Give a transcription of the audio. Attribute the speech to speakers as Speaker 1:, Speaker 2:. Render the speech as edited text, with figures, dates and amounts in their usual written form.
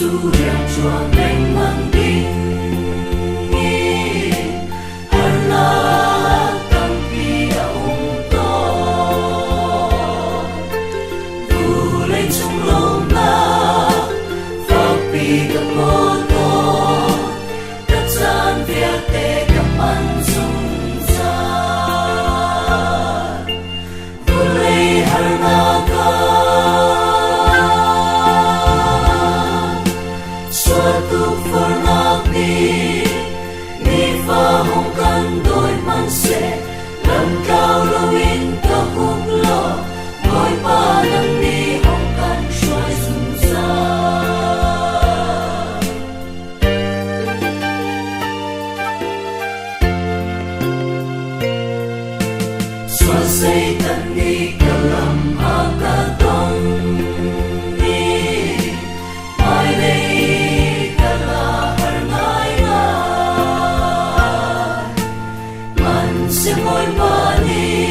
Speaker 1: su yang chua mênh mang đi harna tam pi ông to vu lên trong lòng na phật pi gặp mô to đất gian việt tê gặp ăn dung ra vu lên harna ka suatu fornakni ni fa hong kan đôi man se lam cao lawin ka huk lo ngồi pa nang ni hong kan shoi sun sa xóa xây tan ni ka lam a ka tong ni mai đây se moi pani